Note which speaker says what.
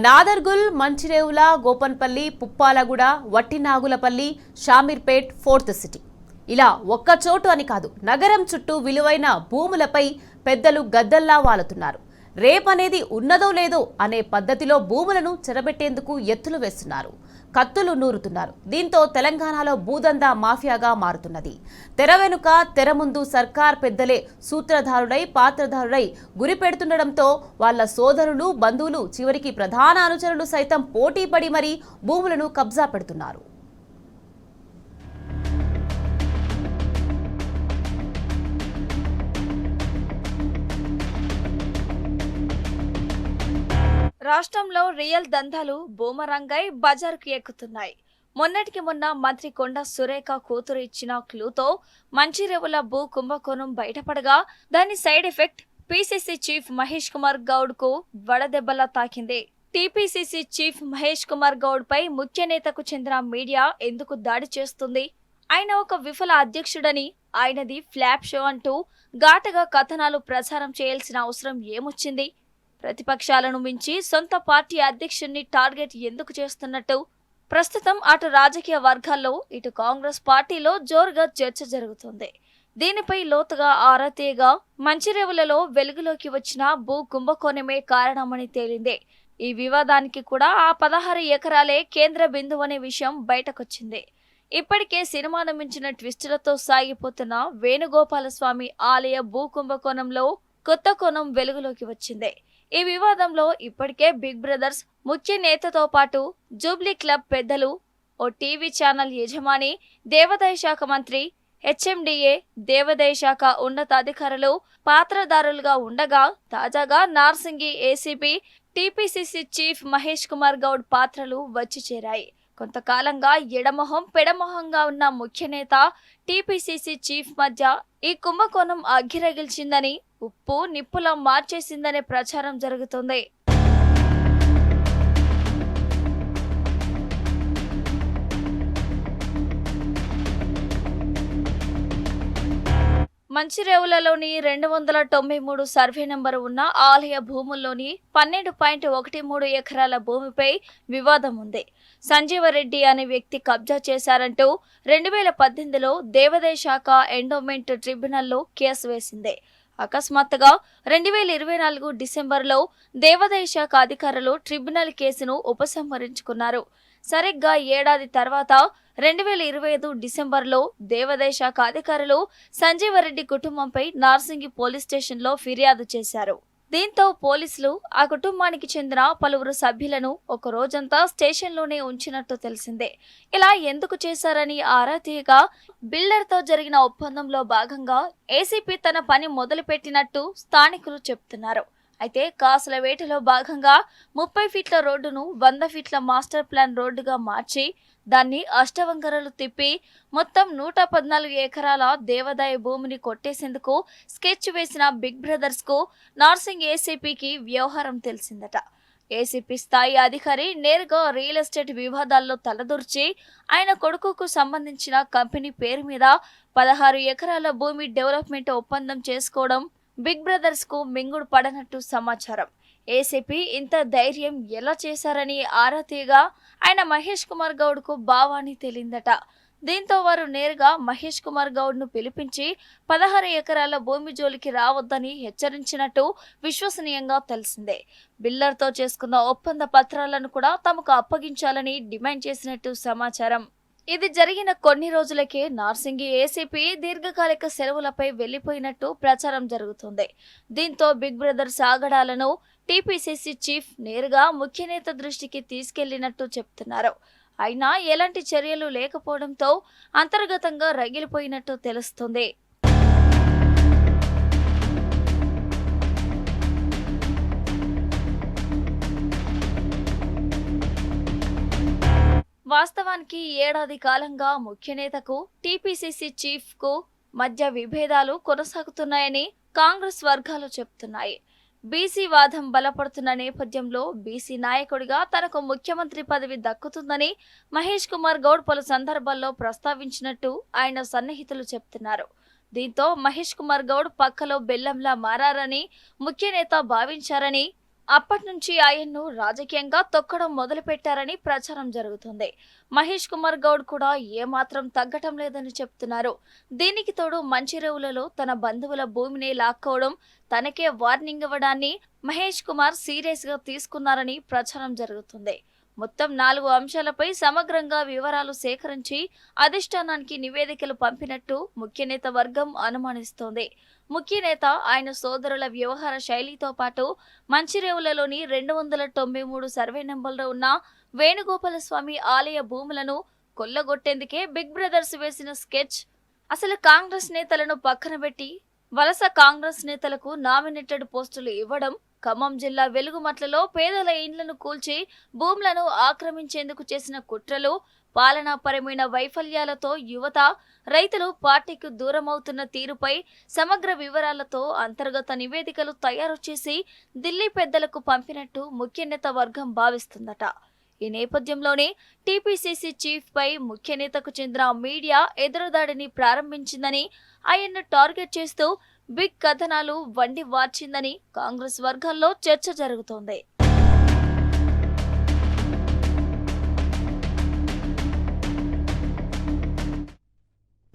Speaker 1: Nadargul, Manchirevula, Gopanpally, Puppalaguda, Vattinagulapally, Shamirpet, fourth city ఇలా ఒక్క చోటు అని కాదు, నగరం చుట్టూ విలువైన భూములపై పెద్దలు గద్దల్లా వాలుతున్నారు. రేపనేది ఉన్నదో లేదో అనే పద్ధతిలో భూములను చెరబెట్టేందుకు ఎత్తులు వేస్తున్నారు, కత్తులు నూరుతున్నారు. దీంతో తెలంగాణలో భూదందా మాఫియాగా మారుతున్నది. తెర వెనుక తెర ముందు సర్కార్ పెద్దలే సూత్రధారుడై పాత్రధారుడై గురి పెడుతుండడంతో వాళ్ళ సోదరులు, బంధువులు, చివరికి ప్రధాన అనుచరులు సైతం పోటీ పడి మరీ భూములను కబ్జా పెడుతున్నారు.
Speaker 2: రాష్ట్రంలో రియల్ దందాలు బూమరంగై బజార్కు ఎక్కుతున్నాయి. మొన్నటికి మొన్న మంత్రి కొండ సురేఖ కూతురు ఇచ్చిన క్లూతో మంచిరేవుల భూ కుంభకోణం బయటపడగా దాని side effect PCC chief Mahesh Kumar Goud కు వడదెబ్బలా తాకింది. టీపీసీసీ చీఫ్ మహేష్ కుమార్ గౌడ్ పై ముఖ్య నేతకు చెందిన మీడియా ఎందుకు దాడి చేస్తుంది? ఆయన ఒక విఫల అధ్యక్షుడని, ఆయనది ఫ్లాప్ షో అంటూ ఘాటుగా కథనాలు ప్రచారం చేయాల్సిన అవసరం ఏమొచ్చింది? ప్రతిపక్షాలను మించి సొంత పార్టీ అధ్యక్షుడిని టార్గెట్ ఎందుకు చేస్తున్నట్టు ప్రస్తుతం అటు రాజకీయ వర్గాల్లో ఇటు కాంగ్రెస్ పార్టీలో జోరుగా చర్చ జరుగుతుంది. దీనిపై లోతుగా ఆరా తీయగా మంచిరేవులలో వెలుగులోకి వచ్చిన భూ కుంభకోణమే కారణమని తేలింది. ఈ వివాదానికి కూడా ఆ 16 ఎకరాలే కేంద్ర బిందువు అనే విషయం బయటకొచ్చింది. ఇప్పటికే సినిమాను మించిన ట్విస్టులతో సాగిపోతున్న వేణుగోపాలస్వామి ఆలయ భూ కుంభకోణంలో కొత్త కోణం వెలుగులోకి వచ్చింది. ఈ వివాదంలో ఇప్పటికే బిగ్ బ్రదర్స్ ముఖ్య నేతతో పాటు జూబ్లీ క్లబ్ పెద్దలు, ఓ టీవీ ఛానల్ యజమాని, దేవాదాయ శాఖ మంత్రి, హెచ్ఎండిఏ, దేవాదాయ శాఖ ఉన్నతాధికారులు పాత్రదారులుగా ఉండగా తాజాగా Narsingi ACP, TPCC chief Mahesh Kumar Goud పాత్రలు వచ్చి చేరాయి. కొంతకాలంగా ఎడమొహం పెడమొహంగా ఉన్న ముఖ్య నేత, టీపీసీసీ చీఫ్ మధ్య ఈ కుంభకోణం అగ్గిరగిల్చిందని, ఉప్పు నిప్పులా మార్చేసిందనే ప్రచారం జరుగుతుంది. మంచిరేవులలోని 293 సర్వే నంబరు ఉన్న ఆలయ భూముల్లోని 12.13 ఎకరాల భూమిపై వివాదం ఉంది. సంజీవరెడ్డి అనే వ్యక్తి కబ్జా చేశారంటూ 2018లో దేవాదాయ శాఖ ఎండోమెంట్ ట్రిబ్యునల్లో కేసు వేసింది. అకస్మాత్తుగా 2024 డిసెంబర్లో దేవాదాయ శాఖ అధికారులు ట్రిబ్యునల్ కేసును ఉపసంహరించుకున్నారు. సరిగ్గా ఏడాది తర్వాత 2025 డిసెంబర్లో దేవాదాయ శాఖ అధికారులు సంజీవరెడ్డి కుటుంబంపై నార్సింగి పోలీస్ స్టేషన్లో ఫిర్యాదు చేశారు. దీంతో పోలీసులు ఆ కుటుంబానికి చెందిన పలువురు సభ్యులను ఒక రోజంతా స్టేషన్లోనే ఉంచినట్టు తెలిసిందే. ఇలా ఎందుకు చేశారని ఆరా తీయగా బిల్డర్తో జరిగిన ఒప్పందంలో భాగంగా ఏసీపీ తన పని మొదలుపెట్టినట్టు స్థానికులు చెప్తున్నారు. అయితే కాసుల వేటలో భాగంగా 30 ఫీట్ల రోడ్డును 100 ఫీట్ల మాస్టర్ ప్లాన్ రోడ్డుగా మార్చి దాన్ని అష్టవంకరలు తిప్పి మొత్తం 114 ఎకరాల దేవాదాయ భూమిని కొట్టేసేందుకు స్కెచ్ వేసిన బిగ్ బ్రదర్స్ కు నార్సింగ్ ఏసీపీకి వ్యవహారం తెలిసిందట. ఏసీపీ స్థాయి అధికారి నేరుగా రియల్ ఎస్టేట్ వివాదాల్లో తలదూర్చి ఆయన కొడుకుకు సంబంధించిన కంపెనీ పేరు మీద 16 ఎకరాల భూమి డెవలప్మెంట్ ఒప్పందం చేసుకోవడం బిగ్ బ్రదర్స్ కు మింగుడు పడనట్టు సమాచారం. ఏసీపీ ఇంత ధైర్యం ఎలా చేశారని ఆరా తీయగా ఆయన మహేష్ కుమార్ గౌడ్ కు బావాని తేలిందట. దీంతో వారు నేరుగా మహేష్ కుమార్ గౌడ్ ను పిలిపించి 16 ఎకరాల భూమి జోలికి రావద్దని హెచ్చరించినట్టు విశ్వసనీయంగా తెలిసిందే. బిల్డర్తో చేసుకున్న ఒప్పంద పత్రాలను కూడా తమకు అప్పగించాలని డిమాండ్ చేసినట్టు సమాచారం. ఇది జరిగిన కొన్ని రోజులకే నార్సింగి ఏసీపీ దీర్ఘకాలిక సెలవులపై వెళ్లిపోయినట్టు ప్రచారం జరుగుతుంది. దీంతో బిగ్ బ్రదర్స్ ఆగడాలను టీపీసీసీ చీఫ్ నేరుగా ముఖ్య నేత దృష్టికి తీసుకెళ్లినట్టు చెప్తున్నారు. అయినా ఎలాంటి చర్యలు లేకపోవడంతో అంతర్గతంగా రగిలిపోయినట్టు తెలుస్తుంది. వాస్తవానికి ఏడాది కాలంగా ముఖ్య నేతకు టీపీసీసీ చీఫ్ కు మధ్య విభేదాలు కొనసాగుతున్నాయని కాంగ్రెస్ వర్గాలు చెప్తున్నాయి. బీసీ వాదం బలపడుతున్న నేపథ్యంలో బీసీ నాయకుడిగా తనకు ముఖ్యమంత్రి పదవి దక్కుతుందని మహేష్ కుమార్ గౌడ్ పలు సందర్భాల్లో ప్రస్తావించినట్టు ఆయన సన్నిహితులు చెప్తున్నారు. దీంతో మహేష్ కుమార్ గౌడ్ పక్కలో బెల్లంలా మారారని ముఖ్య నేత భావించారని, అప్పటి నుంచి ఆయన్ను రాజకీయంగా తొక్కడం మొదలుపెట్టారని ప్రచారం జరుగుతుంది. మహేష్ కుమార్ గౌడ్ కూడా ఏమాత్రం తగ్గటం లేదని చెప్తున్నారు. దీనికి తోడు మంచిరేవులలో తన బంధువుల భూమిని లాక్కోవడం, తనకే వార్నింగ్ ఇవ్వడాన్ని మహేష్ కుమార్ సీరియస్ గా తీసుకున్నారని ప్రచారం జరుగుతుంది. మొత్తం 4 అంశాలపై సమగ్రంగా వివరాలు సేకరించి అధిష్టానానికి నివేదికలు పంపినట్టు ముఖ్యనేత వర్గం అనుమానిస్తోంది. ముఖ్యనేత ఆయన సోదరుల వ్యవహార శైలితో పాటు మంచిరేవులలోని 293 సర్వే నెంబర్లో ఉన్న వేణుగోపాల స్వామి ఆలయ భూములను కొల్లగొట్టేందుకే బిగ్ బ్రదర్స్ వేసిన స్కెచ్, అసలు కాంగ్రెస్ నేతలను పక్కన పెట్టి వలస కాంగ్రెస్ నేతలకు నామినేటెడ్ పోస్టులు ఇవ్వడం, ఖమ్మం జిల్లా వెలుగుమట్లలో పేదల ఇండ్లను కూల్చి భూములను ఆక్రమించేందుకు చేసిన కుట్రలు, పాలనాపరమైన వైఫల్యాలతో యువత, రైతులు పార్టీకి దూరమవుతున్న తీరుపై సమగ్ర వివరాలతో అంతర్గత నివేదికలు తయారు చేసి ఢిల్లీ పెద్దలకు పంపినట్టు ముఖ్యనేత వర్గం భావిస్తుందట. ఈ నేపథ్యంలోనే టీపీసీసీ చీఫ్ పై ముఖ్యనేతకు చెందిన మీడియా ఎదురుదాడిని ప్రారంభించిందని, ఆయన్ను టార్గెట్ చేస్తూ బిగ్ కథనాలు వండి వార్చిందని కాంగ్రెస్ వర్గాల్లో చర్చ జరుగుతోంది.